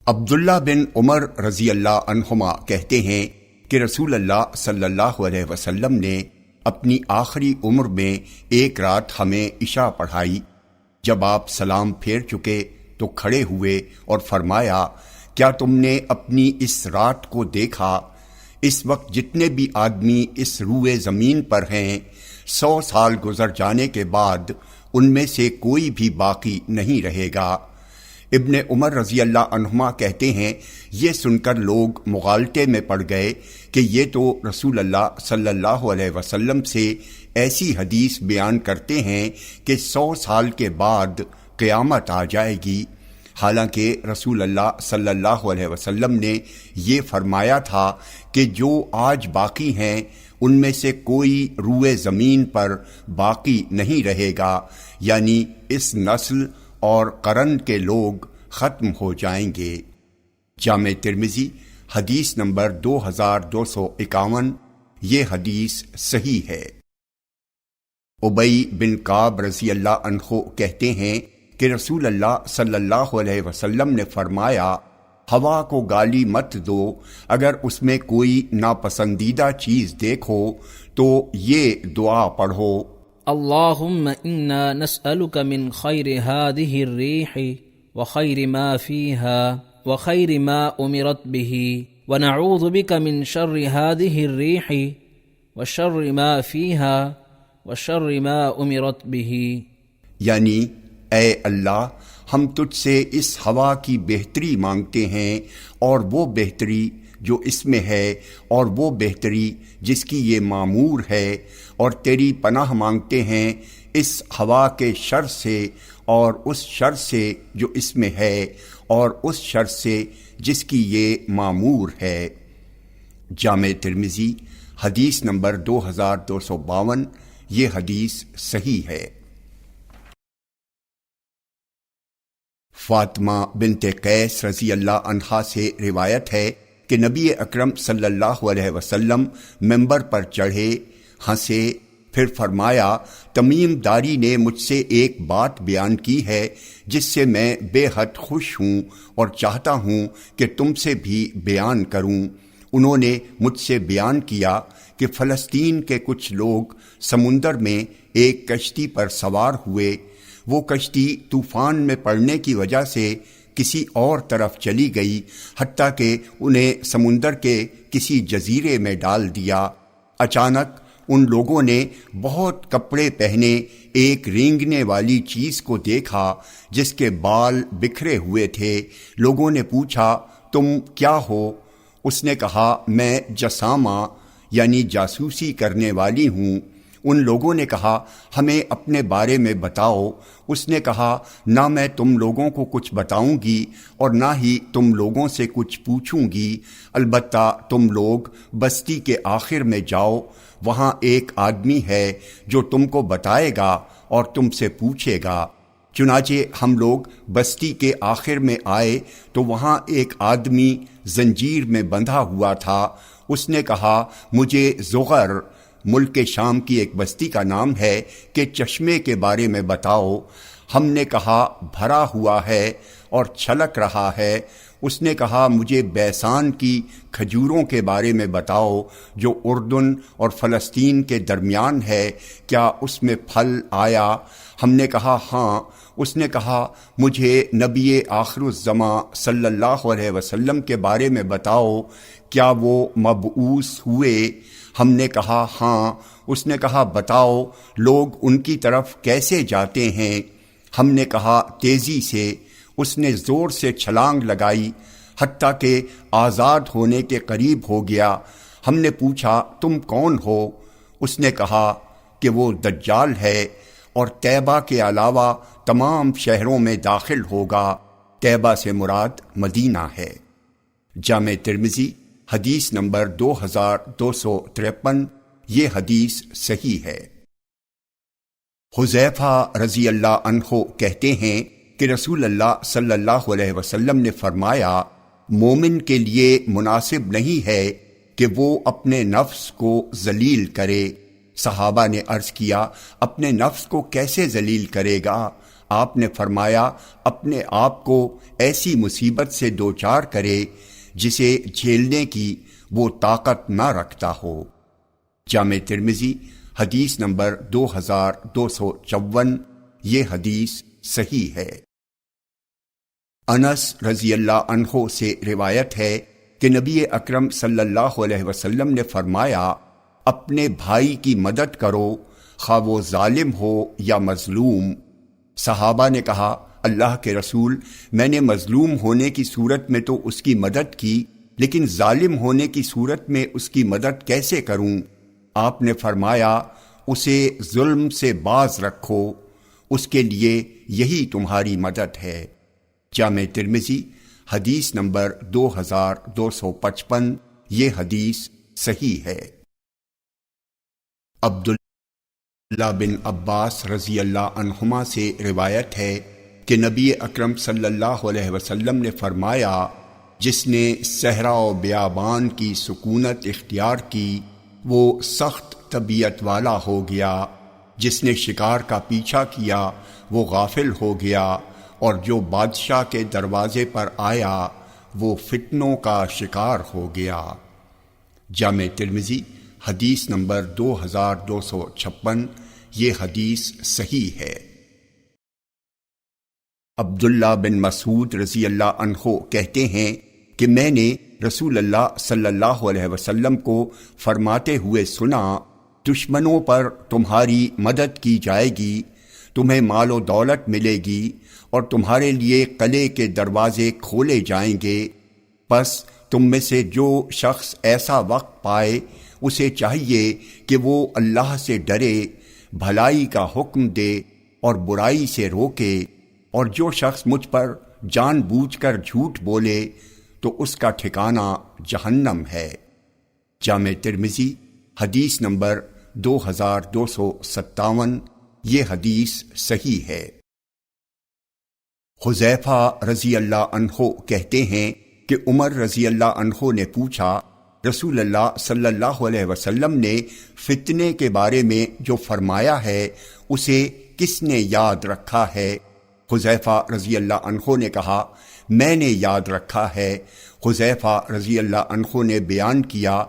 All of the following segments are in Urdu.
عبداللہ بن عمر رضی اللہ عنہما کہتے ہیں کہ رسول اللہ صلی اللہ علیہ وسلم نے اپنی آخری عمر میں ایک رات ہمیں عشاء پڑھائی۔ جب آپ سلام پھیر چکے تو کھڑے ہوئے اور فرمایا، کیا تم نے اپنی اس رات کو دیکھا؟ اس وقت جتنے بھی آدمی اس روئے زمین پر ہیں، 100 سال گزر جانے کے بعد ان میں سے کوئی بھی باقی نہیں رہے گا۔ ابن عمر رضی اللہ عنہما کہتے ہیں، یہ سن کر لوگ مغالطے میں پڑ گئے کہ یہ تو رسول اللہ صلی اللہ علیہ وسلم سے ایسی حدیث بیان کرتے ہیں کہ 100 سال کے بعد قیامت آ جائے گی، حالانکہ رسول اللہ صلی اللہ علیہ وسلم نے یہ فرمایا تھا کہ جو آج باقی ہیں ان میں سے کوئی روئے زمین پر باقی نہیں رہے گا، یعنی اس نسل اور قرن کے لوگ ختم ہو جائیں گے۔ جامع ترمذی حدیث نمبر 2251، یہ حدیث صحیح ہے۔ ابی بن کعب رضی اللہ عنہ کہتے ہیں کہ رسول اللہ صلی اللہ علیہ وسلم نے فرمایا، ہوا کو گالی مت دو، اگر اس میں کوئی ناپسندیدہ چیز دیکھو تو یہ دعا پڑھو، اللہم انا نسألک من خیر هذه الریح وخیر ما فیها وخیر ما امرت به ونعوذ بک من شر هذه الریح وشر ما فیها وشر ما امرت به، یعنی اے اللہ ہم تجھ سے اس ہوا کی بہتری مانگتے ہیں اور وہ بہتری جو اس میں ہے اور وہ بہتری جس کی یہ معمور ہے، اور تیری پناہ مانگتے ہیں اس ہوا کے شر سے اور اس شر سے جو اس میں ہے اور اس شر سے جس کی یہ معمور ہے۔ جامع ترمذی حدیث نمبر 2252، یہ حدیث صحیح ہے۔ فاطمہ بنت قیس رضی اللہ عنہا سے روایت ہے کہ نبی اکرم صلی اللہ علیہ وسلم منبر پر چڑھے، ہنسے، پھر فرمایا، تمیم داری نے مجھ سے ایک بات بیان کی ہے جس سے میں بے حد خوش ہوں اور چاہتا ہوں کہ تم سے بھی بیان کروں۔ انہوں نے مجھ سے بیان کیا کہ فلسطین کے کچھ لوگ سمندر میں ایک کشتی پر سوار ہوئے، وہ کشتی طوفان میں پڑنے کی وجہ سے کسی اور طرف چلی گئی، حتیٰ کہ انہیں سمندر کے کسی جزیرے میں ڈال دیا۔ اچانک ان لوگوں نے بہت کپڑے پہنے ایک رینگنے والی چیز کو دیکھا جس کے بال بکھرے ہوئے تھے۔ لوگوں نے پوچھا، تم کیا ہو؟ اس نے کہا، میں جسامہ یعنی جاسوسی کرنے والی ہوں۔ ان لوگوں نے کہا، ہمیں اپنے بارے میں بتاؤ۔ اس نے کہا، نہ میں تم لوگوں کو کچھ بتاؤں گی اور نہ ہی تم لوگوں سے کچھ پوچھوں گی، البتہ تم لوگ بستی کے آخر میں جاؤ، وہاں ایک آدمی ہے جو تم کو بتائے گا اور تم سے پوچھے گا۔ چنانچہ ہم لوگ بستی کے آخر میں آئے تو وہاں ایک آدمی زنجیر میں بندھا ہوا تھا۔ اس نے کہا، مجھے زغر، ملک شام کی ایک بستی کا نام ہے، کہ چشمے کے بارے میں بتاؤ۔ ہم نے کہا، بھرا ہوا ہے اور چھلک رہا ہے۔ اس نے کہا، مجھے بیسان کی کھجوروں کے بارے میں بتاؤ جو اردن اور فلسطین کے درمیان ہے، کیا اس میں پھل آیا؟ ہم نے کہا، ہاں۔ اس نے کہا، مجھے نبی آخر الزماں صلی اللہ علیہ وسلم کے بارے میں بتاؤ، کیا وہ مبعوث ہوئے؟ ہم نے کہا، ہاں۔ اس نے کہا، بتاؤ لوگ ان کی طرف کیسے جاتے ہیں؟ ہم نے کہا، تیزی سے۔ اس نے زور سے چھلانگ لگائی حتیٰ کہ آزاد ہونے کے قریب ہو گیا۔ ہم نے پوچھا، تم کون ہو؟ اس نے کہا کہ وہ دجال ہے اور طیبہ کے علاوہ تمام شہروں میں داخل ہوگا۔ طیبہ سے مراد مدینہ ہے۔ جامع ترمذی حدیث نمبر 2253، یہ حدیث صحیح ہے۔ حذیفہ رضی اللہ عنہ کہتے ہیں کہ رسول اللہ صلی اللہ علیہ وسلم نے فرمایا، مومن کے لیے مناسب نہیں ہے کہ وہ اپنے نفس کو ذلیل کرے۔ صحابہ نے عرض کیا، اپنے نفس کو کیسے ذلیل کرے گا؟ آپ نے فرمایا اپنے آپ کو ایسی مصیبت سے دوچار کرے جسے جھیلنے کی وہ طاقت نہ رکھتا ہو۔ جامع ترمذی حدیث نمبر 2254، یہ حدیث صحیح ہے۔ انس رضی اللہ عنہ سے روایت ہے کہ نبی اکرم صلی اللہ علیہ وسلم نے فرمایا اپنے بھائی کی مدد کرو، خواہ وہ ظالم ہو یا مظلوم۔ صحابہ نے کہا اللہ کے رسول، میں نے مظلوم ہونے کی صورت میں تو اس کی مدد کی، لیکن ظالم ہونے کی صورت میں اس کی مدد کیسے کروں؟ آپ نے فرمایا اسے ظلم سے باز رکھو، اس کے لیے یہی تمہاری مدد ہے۔ جامع ترمذی حدیث نمبر 2255، یہ حدیث صحیح ہے۔ عبداللہ بن عباس رضی اللہ عنہما سے روایت ہے کہ نبی اکرم صلی اللہ علیہ وسلم نے فرمایا جس نے صحرا و بیابان کی سکونت اختیار کی وہ سخت طبیعت والا ہو گیا، جس نے شکار کا پیچھا کیا وہ غافل ہو گیا، اور جو بادشاہ کے دروازے پر آیا وہ فتنوں کا شکار ہو گیا۔ جامع ترمذی حدیث نمبر 2256، یہ حدیث صحیح ہے۔ عبداللہ بن مسعود رضی اللہ عنہ کہتے ہیں کہ میں نے رسول اللہ صلی اللہ علیہ وسلم کو فرماتے ہوئے سنا، دشمنوں پر تمہاری مدد کی جائے گی، تمہیں مال و دولت ملے گی، اور تمہارے لیے قلعے کے دروازے کھولے جائیں گے۔ پس تم میں سے جو شخص ایسا وقت پائے اسے چاہیے کہ وہ اللہ سے ڈرے، بھلائی کا حکم دے اور برائی سے روکے، اور جو شخص مجھ پر جان بوجھ کر جھوٹ بولے تو اس کا ٹھکانہ جہنم ہے۔ جامع ترمذی حدیث نمبر 2257، یہ حدیث صحیح ہے۔ حذیفہ رضی اللہ عنہ کہتے ہیں کہ عمر رضی اللہ عنہ نے پوچھا رسول اللہ صلی اللہ علیہ وسلم نے فتنے کے بارے میں جو فرمایا ہے اسے کس نے یاد رکھا ہے؟ حذیفہ رضی اللہ عنہ نے کہا میں نے یاد رکھا ہے۔ حذیفہ رضی اللہ عنہ نے بیان کیا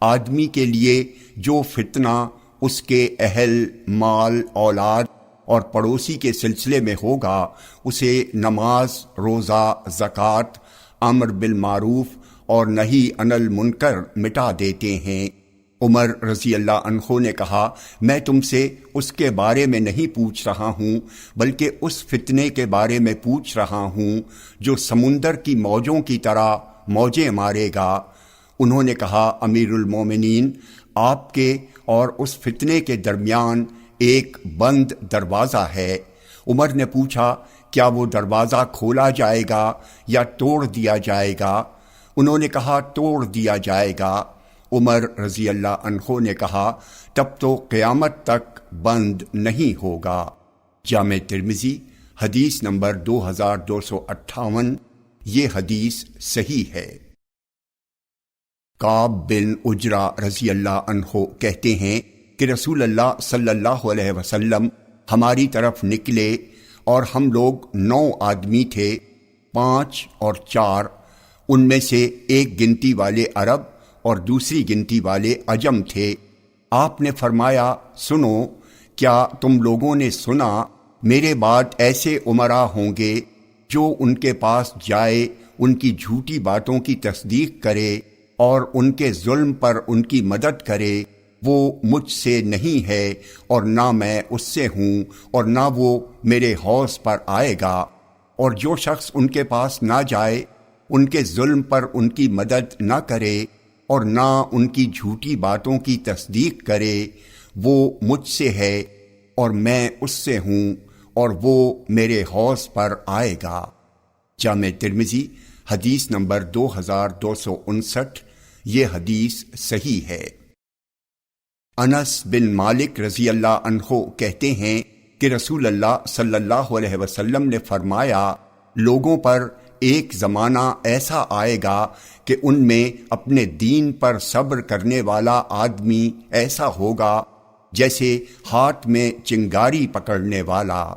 آدمی کے لیے جو فتنہ اس کے اہل، مال، اولاد اور پڑوسی کے سلسلے میں ہوگا اسے نماز، روزہ، زکوٰۃ، امر بالمعروف اور نہی عن المنکر مٹا دیتے ہیں۔ عمر رضی اللہ عنہ نے کہا میں تم سے اس کے بارے میں نہیں پوچھ رہا ہوں بلکہ اس فتنے کے بارے میں پوچھ رہا ہوں جو سمندر کی موجوں کی طرح موجیں مارے گا۔ انہوں نے کہا امیر المومنین، آپ کے اور اس فتنے کے درمیان ایک بند دروازہ ہے۔ عمر نے پوچھا کیا وہ دروازہ کھولا جائے گا یا توڑ دیا جائے گا؟ انہوں نے کہا توڑ دیا جائے گا۔ عمر رضی اللہ عنہ نے کہا تب تو قیامت تک بند نہیں ہوگا۔ جامع ترمذی حدیث نمبر 2258، یہ حدیث صحیح ہے۔ کعب بن عجرہ رضی اللہ عنہ کہتے ہیں کہ رسول اللہ صلی اللہ علیہ وسلم ہماری طرف نکلے اور ہم لوگ 9 آدمی تھے، 5 اور 4، ان میں سے ایک گنتی والے عرب اور دوسری گنتی والے عجم تھے۔ آپ نے فرمایا سنو، کیا تم لوگوں نے سنا میرے بعد ایسے امراء ہوں گے جو ان کے پاس جائے ان کی جھوٹی باتوں کی تصدیق کرے اور ان کے ظلم پر ان کی مدد کرے؟ وہ مجھ سے نہیں ہے اور نہ میں اس سے ہوں اور نہ وہ میرے حوض پر آئے گا۔ اور جو شخص ان کے پاس نہ جائے، ان کے ظلم پر ان کی مدد نہ کرے اور نہ ان کی جھوٹی باتوں کی تصدیق کرے، وہ مجھ سے ہے اور میں اس سے ہوں اور وہ میرے حوض پر آئے گا۔ جامع ترمذی حدیث نمبر 2259، یہ حدیث صحیح ہے۔ انس بن مالک رضی اللہ عنہ کہتے ہیں کہ رسول اللہ صلی اللہ علیہ وسلم نے فرمایا لوگوں پر ایک زمانہ ایسا آئے گا کہ ان میں اپنے دین پر صبر کرنے والا آدمی ایسا ہوگا جیسے ہاتھ میں چنگاری پکڑنے والا۔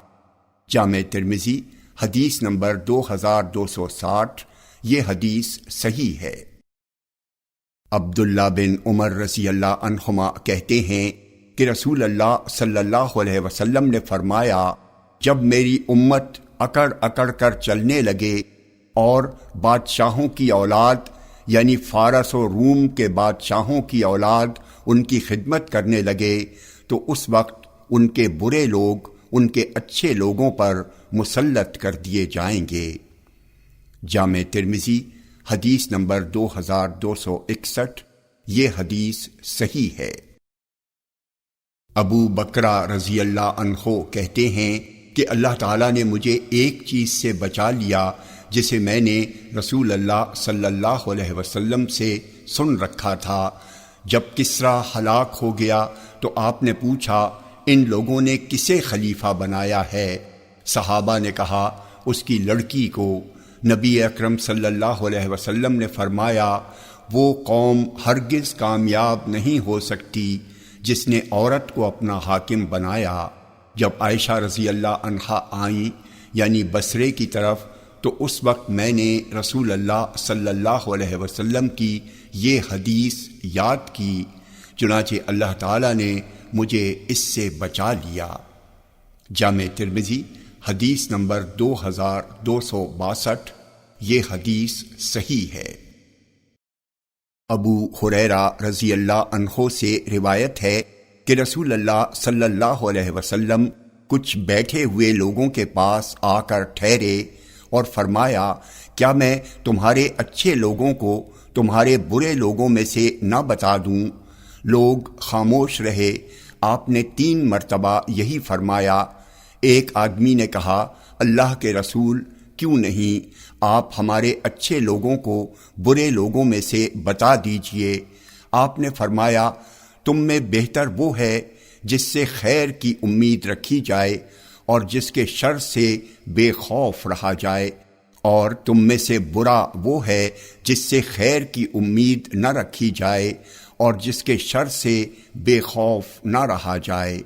جامع ترمذی حدیث نمبر 2260، یہ حدیث صحیح ہے۔ عبداللہ بن عمر رضی اللہ عنہما کہتے ہیں کہ رسول اللہ صلی اللہ علیہ وسلم نے فرمایا، جب میری امت اکڑ اکڑ کر چلنے لگے اور بادشاہوں کی اولاد یعنی فارس و روم کے بادشاہوں کی اولاد ان کی خدمت کرنے لگے، تو اس وقت ان کے برے لوگ ان کے اچھے لوگوں پر مسلط کر دیے جائیں گے۔ جامع ترمذی حدیث نمبر 2261، یہ حدیث صحیح ہے۔ ابو بکرہ رضی اللہ عنہ کہتے ہیں کہ اللہ تعالیٰ نے مجھے ایک چیز سے بچا لیا جسے میں نے رسول اللہ صلی اللہ علیہ وسلم سے سن رکھا تھا۔ جب کسریٰ ہلاک ہو گیا تو آپ نے پوچھا، ان لوگوں نے کسے خلیفہ بنایا ہے؟ صحابہ نے کہا، اس کی لڑکی کو۔ نبی اکرم صلی اللہ علیہ وسلم نے فرمایا، وہ قوم ہرگز کامیاب نہیں ہو سکتی جس نے عورت کو اپنا حاکم بنایا۔ جب عائشہ رضی اللہ عنہا آئیں یعنی بصرے کی طرف، تو اس وقت میں نے رسول اللہ صلی اللہ علیہ وسلم کی یہ حدیث یاد کی، چنانچہ اللہ تعالیٰ نے مجھے اس سے بچا لیا۔ جامع ترمذی حدیث نمبر 2262، یہ حدیث صحیح ہے۔ ابو ہریرہ رضی اللہ عنہ سے روایت ہے کہ رسول اللہ صلی اللہ علیہ وسلم کچھ بیٹھے ہوئے لوگوں کے پاس آ کر ٹھہرے اور فرمایا، کیا میں تمہارے اچھے لوگوں کو تمہارے برے لوگوں میں سے نہ بتا دوں؟ لوگ خاموش رہے۔ آپ نے 3 مرتبہ یہی فرمایا۔ ایک آدمی نے کہا، اللہ کے رسول، کیوں نہیں، آپ ہمارے اچھے لوگوں کو برے لوگوں میں سے بتا دیجئے۔ آپ نے فرمایا، تم میں بہتر وہ ہے جس سے خیر کی امید رکھی جائے اور جس کے شر سے بے خوف رہا جائے، اور تم میں سے برا وہ ہے جس سے خیر کی امید نہ رکھی جائے اور جس کے شر سے بے خوف نہ رہا جائے۔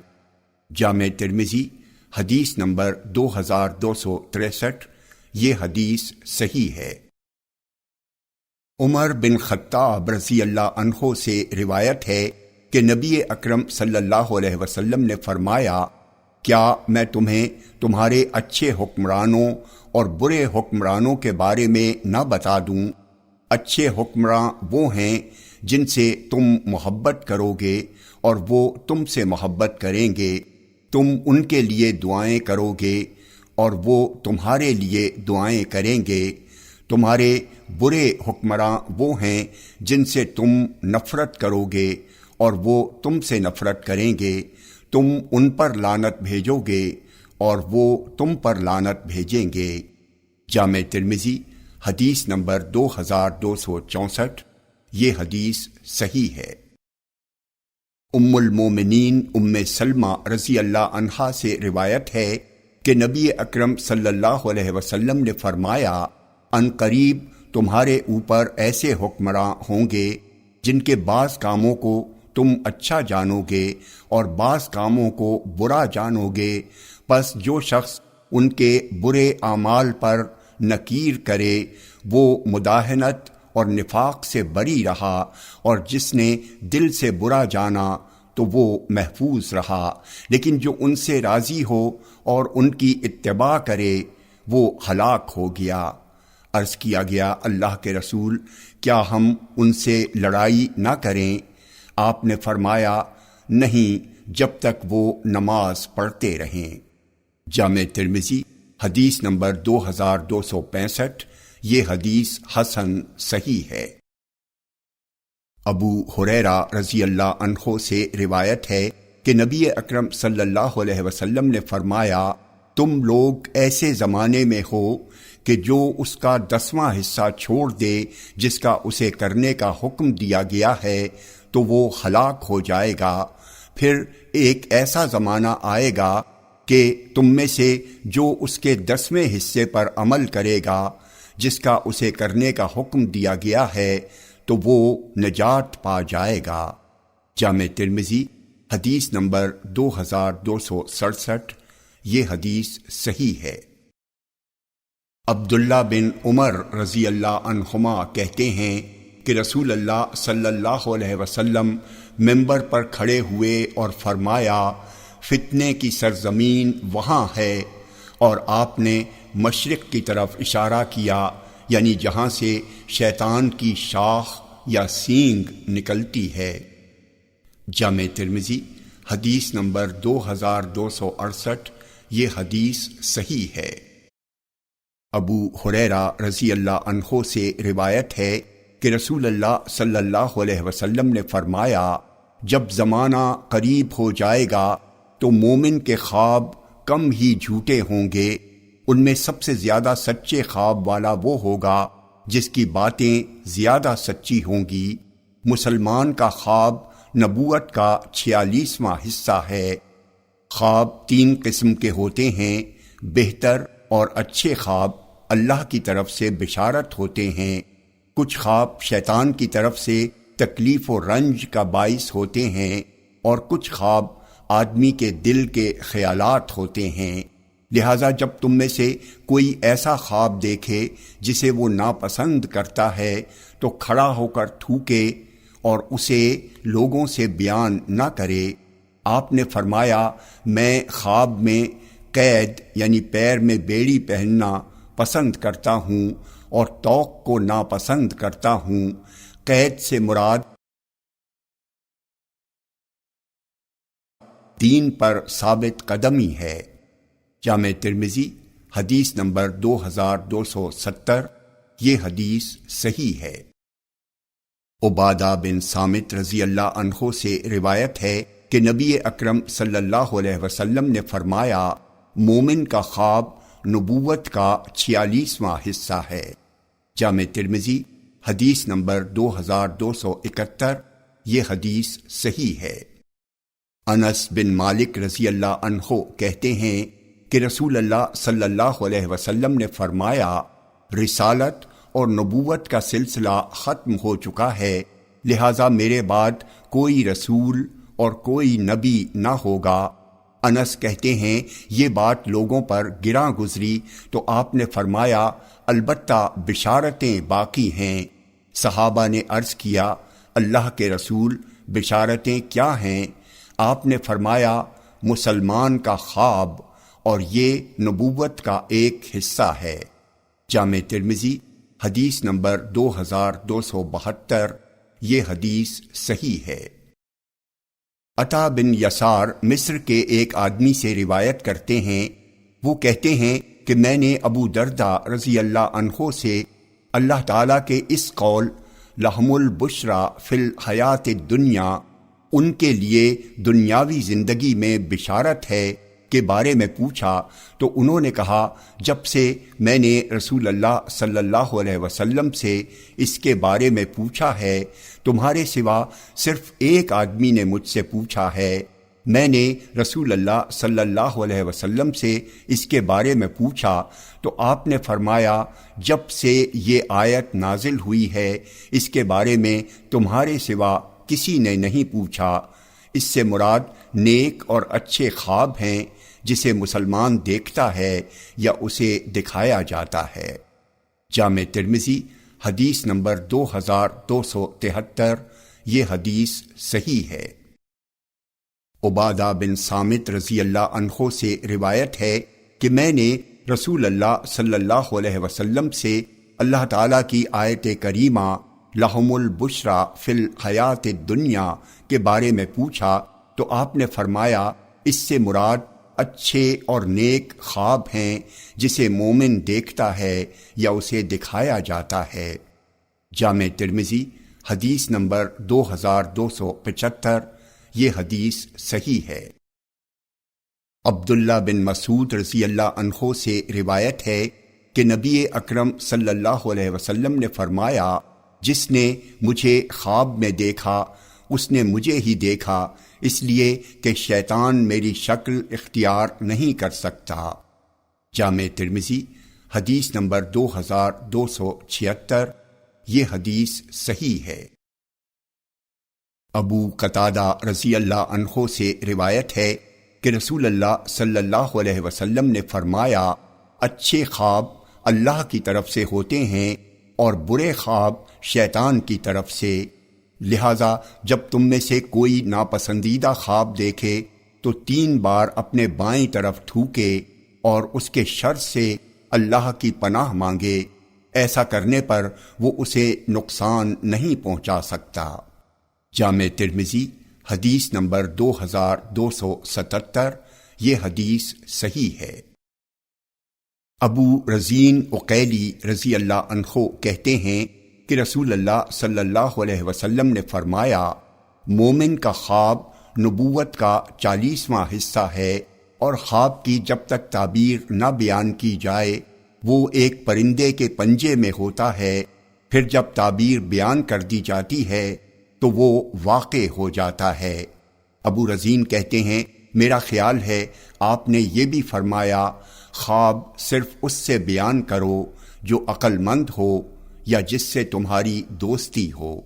جامع ترمذی حدیث نمبر 2263، یہ حدیث صحیح ہے۔ عمر بن خطاب رضی اللہ عنہ سے روایت ہے کہ نبی اکرم صلی اللہ علیہ وسلم نے فرمایا، کیا میں تمہیں تمہارے اچھے حکمرانوں اور برے حکمرانوں کے بارے میں نہ بتا دوں؟ اچھے حکمراں وہ ہیں جن سے تم محبت کرو گے اور وہ تم سے محبت کریں گے، تم ان کے لیے دعائیں کرو گے اور وہ تمہارے لیے دعائیں کریں گے۔ تمہارے برے حکمراں وہ ہیں جن سے تم نفرت کرو گے اور وہ تم سے نفرت کریں گے، تم ان پر لعنت بھیجو گے اور وہ تم پر لعنت بھیجیں گے۔ جامع ترمذی حدیث نمبر 2264، یہ حدیث صحیح ہے۔ ام المومنین ام سلمہ رضی اللہ عنہا سے روایت ہے کہ نبی اکرم صلی اللہ علیہ وسلم نے فرمایا، عنقریب تمہارے اوپر ایسے حکمراں ہوں گے جن کے بعض کاموں کو تم اچھا جانو گے اور بعض کاموں کو برا جانو گے، پس جو شخص ان کے برے اعمال پر نکیر کرے وہ مداہنت اور نفاق سے بری رہا، اور جس نے دل سے برا جانا تو وہ محفوظ رہا، لیکن جو ان سے راضی ہو اور ان کی اتباع کرے وہ ہلاک ہو گیا۔ عرض کیا گیا، اللہ کے رسول، کیا ہم ان سے لڑائی نہ کریں؟ آپ نے فرمایا، نہیں، جب تک وہ نماز پڑھتے رہیں۔ جامع ترمذی حدیث نمبر 2265، یہ حدیث حسن صحیح ہے۔ ابو ہریرہ رضی اللہ عنہ سے روایت ہے کہ نبی اکرم صلی اللہ علیہ وسلم نے فرمایا، تم لوگ ایسے زمانے میں ہو کہ جو اس کا 10واں حصہ چھوڑ دے جس کا اسے کرنے کا حکم دیا گیا ہے تو وہ ہلاک ہو جائے گا۔ پھر ایک ایسا زمانہ آئے گا کہ تم میں سے جو اس کے 10ویں حصے پر عمل کرے گا جس کا اسے کرنے کا حکم دیا گیا ہے تو وہ نجات پا جائے گا۔ جامع ترمذی حدیث نمبر 2267، یہ حدیث صحیح ہے۔ عبداللہ بن عمر رضی اللہ عنہما کہتے ہیں کہ رسول اللہ صلی اللہ علیہ وسلم منبر پر کھڑے ہوئے اور فرمایا، فتنے کی سرزمین وہاں ہے، اور آپ نے مشرق کی طرف اشارہ کیا، یعنی جہاں سے شیطان کی شاخ یا سینگ نکلتی ہے۔ جامع ترمذی حدیث نمبر 2268، یہ حدیث صحیح ہے۔ ابو ہریرہ رضی اللہ عنہ سے روایت ہے کہ رسول اللہ صلی اللہ علیہ وسلم نے فرمایا، جب زمانہ قریب ہو جائے گا تو مومن کے خواب کم ہی جھوٹے ہوں گے، ان میں سب سے زیادہ سچے خواب والا وہ ہوگا جس کی باتیں زیادہ سچی ہوں گی۔ مسلمان کا خواب نبوت کا 46واں حصہ ہے۔ خواب 3 قسم کے ہوتے ہیں۔ بہتر اور اچھے خواب اللہ کی طرف سے بشارت ہوتے ہیں۔ کچھ خواب شیطان کی طرف سے تکلیف و رنج کا باعث ہوتے ہیں، اور کچھ خواب آدمی کے دل کے خیالات ہوتے ہیں۔ لہذا جب تم میں سے کوئی ایسا خواب دیکھے جسے وہ ناپسند کرتا ہے تو کھڑا ہو کر تھوکے اور اسے لوگوں سے بیان نہ کرے۔ آپ نے فرمایا، میں خواب میں قید یعنی پیر میں بیڑی پہننا پسند کرتا ہوں اور طوق کو ناپسند کرتا ہوں۔ قید سے مراد دین پر ثابت قدمی ہے۔ جامع ترمذی حدیث نمبر 2270، یہ حدیث صحیح ہے۔ عبادہ بن صامت رضی اللہ عنہ سے روایت ہے کہ نبی اکرم صلی اللہ علیہ وسلم نے فرمایا، مومن کا خواب نبوت کا 46واں حصہ ہے۔ جامع ترمذی حدیث نمبر 2271، یہ حدیث صحیح ہے۔ انس بن مالک رضی اللہ عنہ کہتے ہیں کہ رسول اللہ صلی اللہ علیہ وسلم نے فرمایا، رسالت اور نبوت کا سلسلہ ختم ہو چکا ہے، لہذا میرے بعد کوئی رسول اور کوئی نبی نہ ہوگا۔ انس کہتے ہیں، یہ بات لوگوں پر گراں گزری تو آپ نے فرمایا، البتہ بشارتیں باقی ہیں۔ صحابہ نے عرض کیا، اللہ کے رسول، بشارتیں کیا ہیں؟ آپ نے فرمایا، مسلمان کا خواب، اور یہ نبوت کا ایک حصہ ہے۔ جامع ترمذی حدیث نمبر 2272، یہ حدیث صحیح ہے۔ عطا بن یسار مصر کے ایک آدمی سے روایت کرتے ہیں، وہ کہتے ہیں کہ میں نے ابو درداء رضی اللہ عنہ سے اللہ تعالیٰ کے اس قول لہم البشریٰ فی الحیات الدنیا، ان کے لیے دنیاوی زندگی میں بشارت ہے، کے بارے میں پوچھا تو انہوں نے کہا، جب سے میں نے رسول اللہ صلی اللہ علیہ وسلم سے اس کے بارے میں پوچھا ہے، تمہارے سوا صرف ایک آدمی نے مجھ سے پوچھا ہے۔ میں نے رسول اللہ صلی اللہ علیہ وسلم سے اس کے بارے میں پوچھا تو آپ نے فرمایا، جب سے یہ آیت نازل ہوئی ہے اس کے بارے میں تمہارے سوا کسی نے نہیں پوچھا۔ اس سے مراد نیک اور اچھے خواب ہیں جسے مسلمان دیکھتا ہے یا اسے دکھایا جاتا ہے۔ جامع ترمذی حدیث نمبر 2273، یہ حدیث صحیح ہے۔ عبادہ بن صامت رضی اللہ عنہ سے روایت ہے کہ میں نے رسول اللہ صلی اللہ علیہ وسلم سے اللہ تعالیٰ کی آیت کریمہ لہم البشریٰ فی الحیات الدنیا کے بارے میں پوچھا تو آپ نے فرمایا، اس سے مراد اچھے اور نیک خواب ہیں جسے مومن دیکھتا ہے یا اسے دکھایا جاتا ہے۔ جامع ترمذی حدیث نمبر 2275، یہ حدیث صحیح ہے۔ عبداللہ بن مسعود رضی اللہ عنہ سے روایت ہے کہ نبی اکرم صلی اللہ علیہ وسلم نے فرمایا، جس نے مجھے خواب میں دیکھا اس نے مجھے ہی دیکھا، اس لیے کہ شیطان میری شکل اختیار نہیں کر سکتا۔ جامع ترمذی حدیث نمبر 2276، یہ حدیث صحیح ہے۔ ابو قتادہ رضی اللہ عنہ سے روایت ہے کہ رسول اللہ صلی اللہ علیہ وسلم نے فرمایا اچھے خواب اللہ کی طرف سے ہوتے ہیں اور برے خواب شیطان کی طرف سے، لہذا جب تم میں سے کوئی ناپسندیدہ خواب دیکھے تو 3 بار اپنے بائیں طرف تھوکے اور اس کے شر سے اللہ کی پناہ مانگے، ایسا کرنے پر وہ اسے نقصان نہیں پہنچا سکتا۔ جامع ترمذی حدیث نمبر 2277، یہ حدیث صحیح ہے۔ ابو رزین عقیلی رضی اللہ عنہ کہتے ہیں کہ رسول اللہ صلی اللہ علیہ وسلم نے فرمایا مومن کا خواب نبوت کا 40واں حصہ ہے، اور خواب کی جب تک تعبیر نہ بیان کی جائے وہ ایک پرندے کے پنجے میں ہوتا ہے، پھر جب تعبیر بیان کر دی جاتی ہے تو وہ واقع ہو جاتا ہے۔ ابو رزین کہتے ہیں میرا خیال ہے آپ نے یہ بھی فرمایا خواب صرف اس سے بیان کرو جو عقل مند ہو یا جس سے تمہاری دوستی ہو۔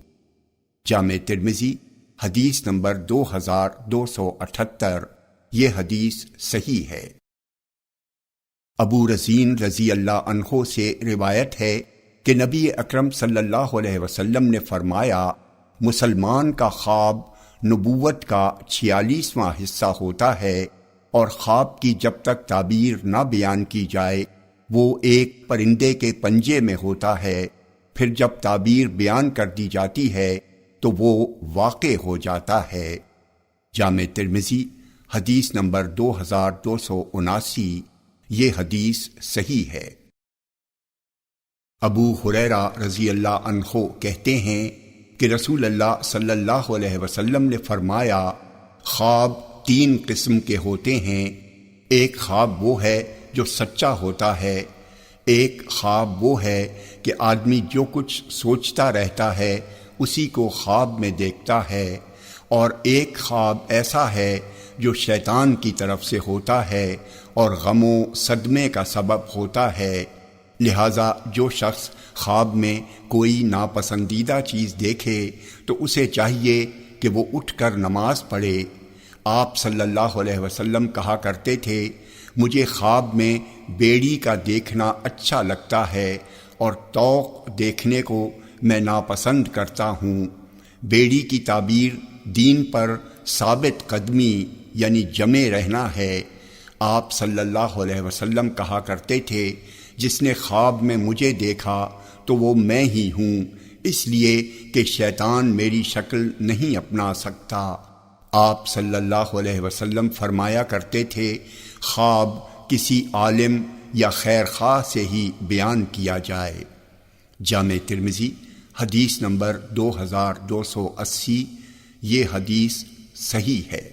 جامع ترمذی حدیث نمبر 2278، یہ حدیث صحیح ہے۔ ابو رزین رضی اللہ عنہ سے روایت ہے کہ نبی اکرم صلی اللہ علیہ وسلم نے فرمایا مسلمان کا خواب نبوت کا 46واں حصہ ہوتا ہے، اور خواب کی جب تک تعبیر نہ بیان کی جائے وہ ایک پرندے کے پنجے میں ہوتا ہے، پھر جب تعبیر بیان کر دی جاتی ہے تو وہ واقع ہو جاتا ہے۔ جامع ترمذی حدیث نمبر 2279، یہ حدیث صحیح ہے۔ ابو ہریرہ رضی اللہ عنہ کہتے ہیں کہ رسول اللہ صلی اللہ علیہ وسلم نے فرمایا خواب 3 قسم کے ہوتے ہیں، ایک خواب وہ ہے جو سچا ہوتا ہے، ایک خواب وہ ہے کہ آدمی جو کچھ سوچتا رہتا ہے اسی کو خواب میں دیکھتا ہے، اور ایک خواب ایسا ہے جو شیطان کی طرف سے ہوتا ہے اور غم و صدمے کا سبب ہوتا ہے۔ لہٰذا جو شخص خواب میں کوئی ناپسندیدہ چیز دیکھے تو اسے چاہیے کہ وہ اٹھ کر نماز پڑھے۔ آپ صلی اللہ علیہ وسلم کہا کرتے تھے مجھے خواب میں بیڑی کا دیکھنا اچھا لگتا ہے اور طوق دیکھنے کو میں ناپسند کرتا ہوں۔ بیڑی کی تعبیر دین پر ثابت قدمی یعنی جمے رہنا ہے۔ آپ صلی اللہ علیہ وسلم کہا کرتے تھے جس نے خواب میں مجھے دیکھا تو وہ میں ہی ہوں، اس لیے کہ شیطان میری شکل نہیں اپنا سکتا۔ آپ صلی اللہ علیہ وسلم فرمایا کرتے تھے خواب کسی عالم یا خیر خواہ سے ہی بیان کیا جائے۔ جامع ترمذی حدیث نمبر 2280، یہ حدیث صحیح ہے۔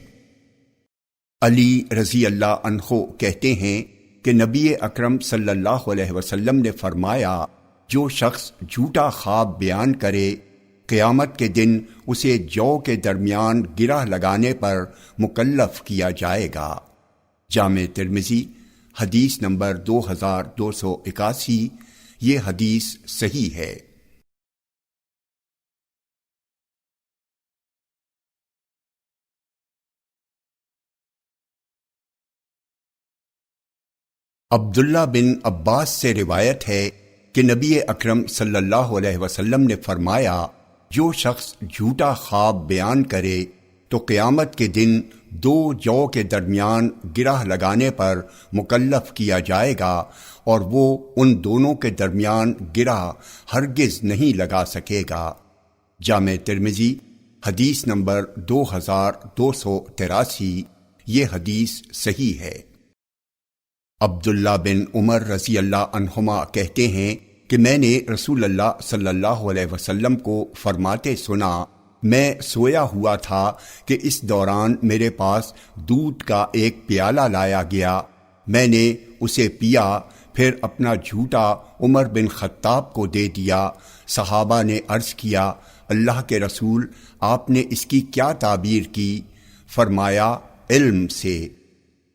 علی رضی اللہ عنہ کہتے ہیں کہ نبی اکرم صلی اللہ علیہ وسلم نے فرمایا جو شخص جھوٹا خواب بیان کرے قیامت کے دن اسے جو کے درمیان گرہ لگانے پر مکلف کیا جائے گا۔ جامع ترمذی حدیث نمبر 2281، یہ حدیث صحیح ہے۔ عبداللہ بن عباس سے روایت ہے کہ نبی اکرم صلی اللہ علیہ وسلم نے فرمایا جو شخص جھوٹا خواب بیان کرے تو قیامت کے دن 2 جو کے درمیان گرہ لگانے پر مکلف کیا جائے گا، اور وہ ان دونوں کے درمیان گرہ ہرگز نہیں لگا سکے گا۔ جامع ترمذی حدیث نمبر 2283، یہ حدیث صحیح ہے۔ عبداللہ بن عمر رضی اللہ عنہما کہتے ہیں کہ میں نے رسول اللہ صلی اللہ علیہ وسلم کو فرماتے سنا، میں سویا ہوا تھا کہ اس دوران میرے پاس دودھ کا ایک پیالہ لایا گیا، میں نے اسے پیا، پھر اپنا جھوٹا عمر بن خطاب کو دے دیا۔ صحابہ نے عرض کیا اللہ کے رسول آپ نے اس کی کیا تعبیر کی؟ فرمایا علم سے۔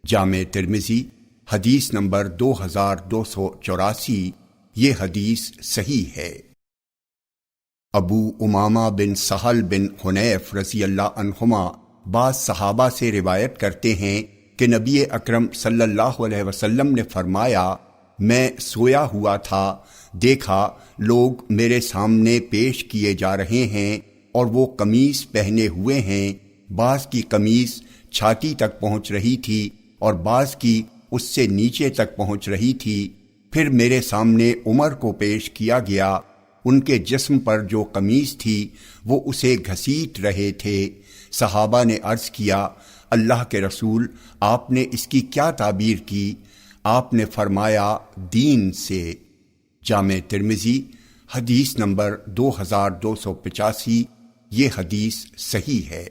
جامع ترمذی حدیث نمبر 2284، یہ حدیث صحیح ہے۔ ابو امامہ بن سہل بن حنیف رضی اللہ عنہما بعض صحابہ سے روایت کرتے ہیں کہ نبی اکرم صلی اللہ علیہ وسلم نے فرمایا، میں سویا ہوا تھا، دیکھا لوگ میرے سامنے پیش کیے جا رہے ہیں اور وہ قمیص پہنے ہوئے ہیں، بعض کی قمیص چھاتی تک پہنچ رہی تھی اور بعض کی اس سے نیچے تک پہنچ رہی تھی۔ پھر میرے سامنے عمر کو پیش کیا گیا، ان کے جسم پر جو قمیص تھی وہ اسے گھسیٹ رہے تھے۔ صحابہ نے عرض کیا، اللہ کے رسول، آپ نے اس کی کیا تعبیر کی؟ آپ نے فرمایا، دین سے۔ جامع ترمذی حدیث نمبر 2285، یہ حدیث صحیح ہے۔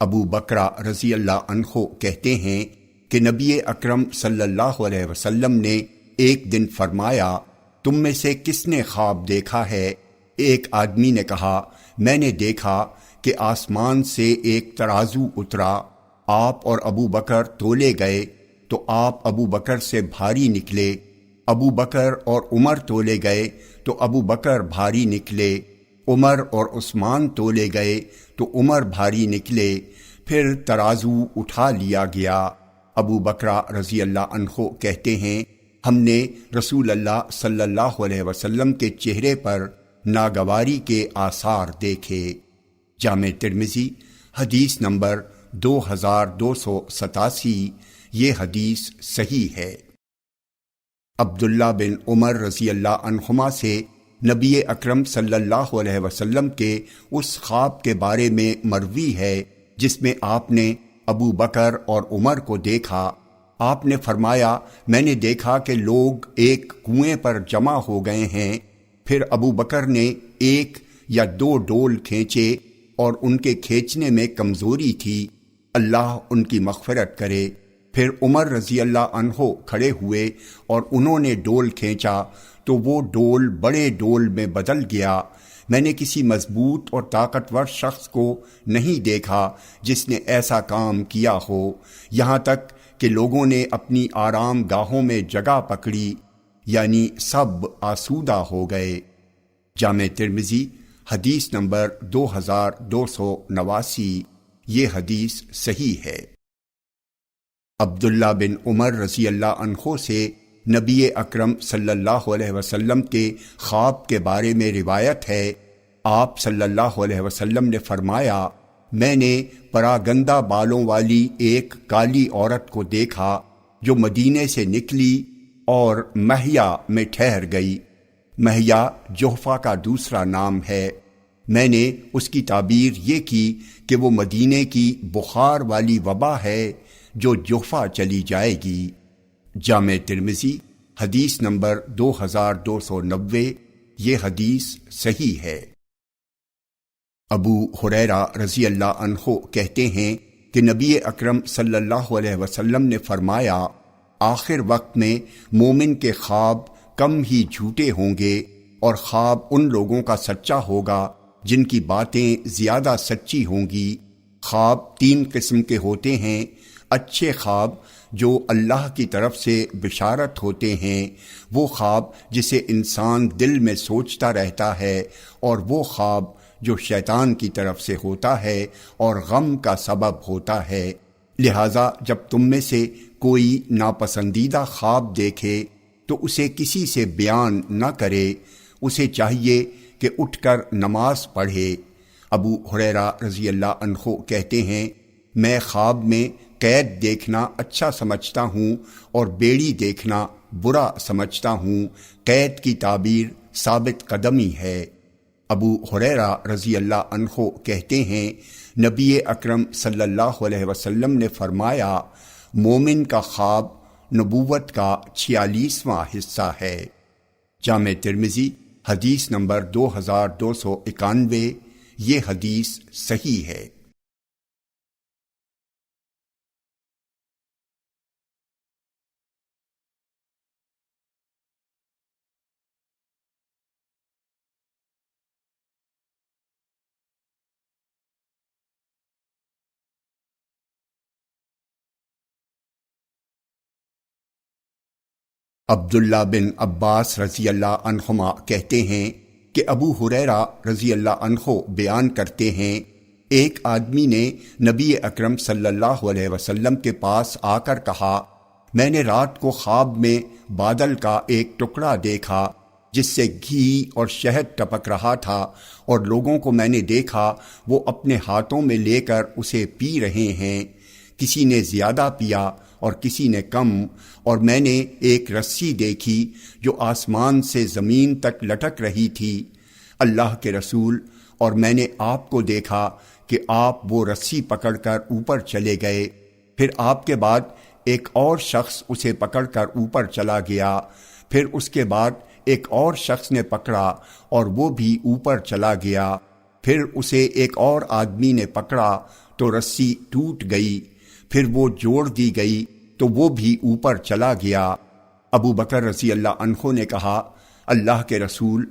ابو بکرہ رضی اللہ عنہ کہتے ہیں کہ نبی اکرم صلی اللہ علیہ وسلم نے ایک دن فرمایا، تم میں سے کس نے خواب دیکھا ہے؟ ایک آدمی نے کہا، میں نے دیکھا کہ آسمان سے ایک ترازو اترا، آپ اور ابو بکر تولے گئے تو آپ ابو بکر سے بھاری نکلے، ابو بکر اور عمر تولے گئے تو ابو بکر بھاری نکلے، عمر اور عثمان تولے گئے تو عمر بھاری نکلے، پھر ترازو اٹھا لیا گیا۔ ابو بکرہ رضی اللہ عنہ کہتے ہیں، ہم نے رسول اللہ صلی اللہ علیہ وسلم کے چہرے پر ناگواری کے آثار دیکھے۔ جامع ترمذی حدیث نمبر 2287، یہ حدیث صحیح ہے۔ عبداللہ بن عمر رضی اللہ عنہما سے نبی اکرم صلی اللہ علیہ وسلم کے اس خواب کے بارے میں مروی ہے جس میں آپ نے ابو بکر اور عمر کو دیکھا۔ آپ نے فرمایا، میں نے دیکھا کہ لوگ ایک کنویں پر جمع ہو گئے ہیں، پھر ابو بکر نے ایک یا دو ڈول کھینچے اور ان کے کھینچنے میں کمزوری تھی، اللہ ان کی مغفرت کرے۔ پھر عمر رضی اللہ عنہ کھڑے ہوئے اور انہوں نے ڈول کھینچا تو وہ ڈول بڑے ڈول میں بدل گیا۔ میں نے کسی مضبوط اور طاقتور شخص کو نہیں دیکھا جس نے ایسا کام کیا ہو، یہاں تک کہ لوگوں نے اپنی آرام گاہوں میں جگہ پکڑی، یعنی سب آسودہ ہو گئے۔ جامع ترمذی حدیث نمبر 2289، یہ حدیث صحیح ہے۔ عبداللہ بن عمر رضی اللہ عنہ سے نبی اکرم صلی اللہ علیہ وسلم کے خواب کے بارے میں روایت ہے، آپ صلی اللہ علیہ وسلم نے فرمایا، میں نے پراگندہ بالوں والی ایک کالی عورت کو دیکھا جو مدینے سے نکلی اور مہیا میں ٹھہر گئی۔ مہیا جحفہ کا دوسرا نام ہے۔ میں نے اس کی تعبیر یہ کی کہ وہ مدینے کی بخار والی وبا ہے جو جحفہ چلی جائے گی۔ جامع ترمذی حدیث نمبر 2290، یہ حدیث صحیح ہے۔ ابو ہریرہ رضی اللہ عنہ کہتے ہیں کہ نبی اکرم صلی اللہ علیہ وسلم نے فرمایا، آخر وقت میں مومن کے خواب کم ہی جھوٹے ہوں گے اور خواب ان لوگوں کا سچا ہوگا جن کی باتیں زیادہ سچی ہوں گی۔ خواب تین قسم کے ہوتے ہیں، اچھے خواب جو اللہ کی طرف سے بشارت ہوتے ہیں، وہ خواب جسے انسان دل میں سوچتا رہتا ہے، اور وہ خواب جو شیطان کی طرف سے ہوتا ہے اور غم کا سبب ہوتا ہے۔ لہٰذا جب تم میں سے کوئی ناپسندیدہ خواب دیکھے تو اسے کسی سے بیان نہ کرے، اسے چاہیے کہ اٹھ کر نماز پڑھے۔ ابو ہریرہ رضی اللہ عنہ کہتے ہیں، میں خواب میں قید دیکھنا اچھا سمجھتا ہوں اور بیڑی دیکھنا برا سمجھتا ہوں۔ قید کی تعبیر ثابت قدمی ہے۔ ابو ہریرہ رضی اللہ عنہ کہتے ہیں، نبی اکرم صلی اللہ علیہ وسلم نے فرمایا، مومن کا خواب نبوت کا 46واں حصہ ہے۔ جامع ترمذی حدیث نمبر 2291، یہ حدیث صحیح ہے۔ عبداللہ بن عباس رضی اللہ عنہما کہتے ہیں کہ ابو ہریرہ رضی اللہ عنہ بیان کرتے ہیں، ایک آدمی نے نبی اکرم صلی اللہ علیہ وسلم کے پاس آ کر کہا، میں نے رات کو خواب میں بادل کا ایک ٹکڑا دیکھا جس سے گھی اور شہد ٹپک رہا تھا، اور لوگوں کو میں نے دیکھا وہ اپنے ہاتھوں میں لے کر اسے پی رہے ہیں، کسی نے زیادہ پیا اور کسی نے کم، اور میں نے ایک رسی دیکھی جو آسمان سے زمین تک لٹک رہی تھی، اللہ کے رسول، اور میں نے آپ کو دیکھا کہ آپ وہ رسی پکڑ کر اوپر چلے گئے، پھر آپ کے بعد ایک اور شخص اسے پکڑ کر اوپر چلا گیا، پھر اس کے بعد ایک اور شخص نے پکڑا اور وہ بھی اوپر چلا گیا، پھر اسے ایک اور آدمی نے پکڑا تو رسی ٹوٹ گئی، پھر وہ جوڑ دی گئی تو وہ بھی اوپر چلا گیا۔ ابو بکر رضی اللہ عنہ نے کہا، اللہ کے رسول،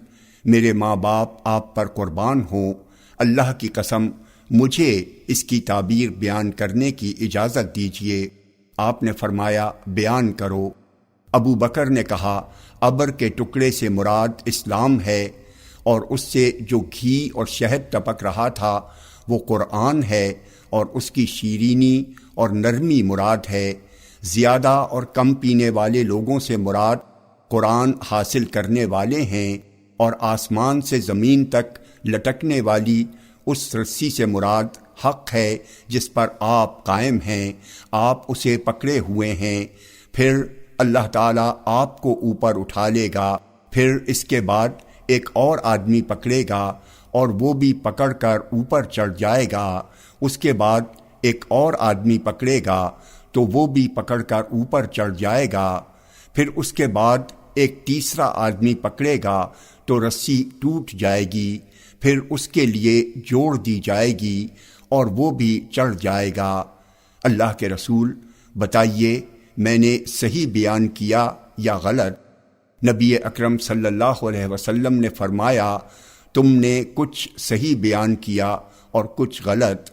میرے ماں باپ آپ پر قربان ہوں، اللہ کی قسم مجھے اس کی تعبیر بیان کرنے کی اجازت دیجیے۔ آپ نے فرمایا، بیان کرو۔ ابو بکر نے کہا، ابر کے ٹکڑے سے مراد اسلام ہے، اور اس سے جو گھی اور شہد ٹپک رہا تھا وہ قرآن ہے، اور اس کی شیرینی اور نرمی مراد ہے۔ زیادہ اور کم پینے والے لوگوں سے مراد قرآن حاصل کرنے والے ہیں، اور آسمان سے زمین تک لٹکنے والی اس رسی سے مراد حق ہے جس پر آپ قائم ہیں، آپ اسے پکڑے ہوئے ہیں، پھر اللہ تعالیٰ آپ کو اوپر اٹھا لے گا، پھر اس کے بعد ایک اور آدمی پکڑے گا اور وہ بھی پکڑ کر اوپر چڑھ جائے گا، اس کے بعد ایک اور آدمی پکڑے گا تو وہ بھی پکڑ کر اوپر چڑھ جائے گا، پھر اس کے بعد ایک تیسرا آدمی پکڑے گا تو رسی ٹوٹ جائے گی، پھر اس کے لیے جوڑ دی جائے گی اور وہ بھی چڑھ جائے گا۔ اللہ کے رسول، بتائیے میں نے صحیح بیان کیا یا غلط؟ نبی اکرم صلی اللہ علیہ وسلم نے فرمایا، تم نے کچھ صحیح بیان کیا اور کچھ غلط۔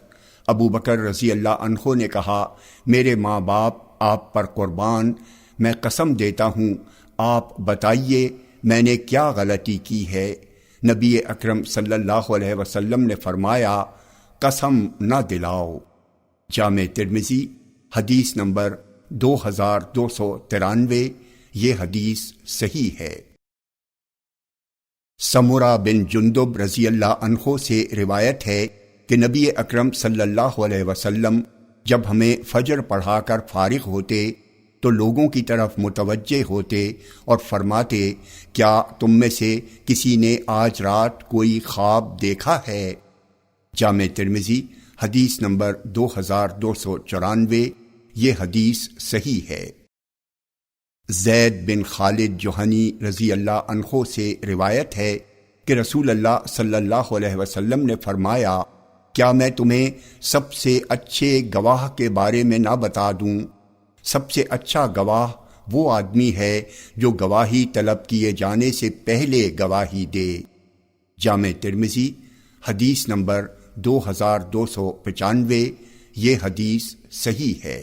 ابو بکر رضی اللہ عنہ نے کہا، میرے ماں باپ آپ پر قربان، میں قسم دیتا ہوں، آپ بتائیے میں نے کیا غلطی کی ہے؟ نبی اکرم صلی اللہ علیہ وسلم نے فرمایا، قسم نہ دلاؤ۔ جامع ترمذی حدیث نمبر 2293، یہ حدیث صحیح ہے۔ سمرہ بن جندب رضی اللہ عنہ سے روایت ہے کہ نبی اکرم صلی اللہ علیہ وسلم جب ہمیں فجر پڑھا کر فارغ ہوتے تو لوگوں کی طرف متوجہ ہوتے اور فرماتے، کیا تم میں سے کسی نے آج رات کوئی خواب دیکھا ہے؟ جامع ترمذی حدیث نمبر 2294، یہ حدیث صحیح ہے۔ زید بن خالد جوہنی رضی اللہ عنہ سے روایت ہے کہ رسول اللہ صلی اللہ علیہ وسلم نے فرمایا، کیا میں تمہیں سب سے اچھے گواہ کے بارے میں نہ بتا دوں؟ سب سے اچھا گواہ وہ آدمی ہے جو گواہی طلب کیے جانے سے پہلے گواہی دے۔ جامع ترمذی حدیث نمبر 2295، یہ حدیث صحیح ہے۔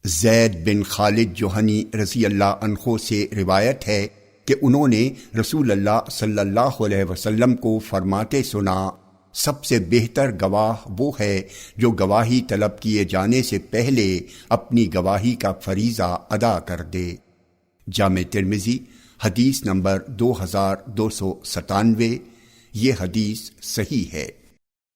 زید بن خالد جوہنی رضی اللہ عنہ سے روایت ہے کہ انہوں نے رسول اللہ صلی اللہ علیہ وسلم کو فرماتے سنا، سب سے بہتر گواہ وہ ہے جو گواہی طلب کیے جانے سے پہلے اپنی گواہی کا فریضہ ادا کر دے۔ جامع ترمذی حدیث نمبر 2297، یہ حدیث صحیح ہے۔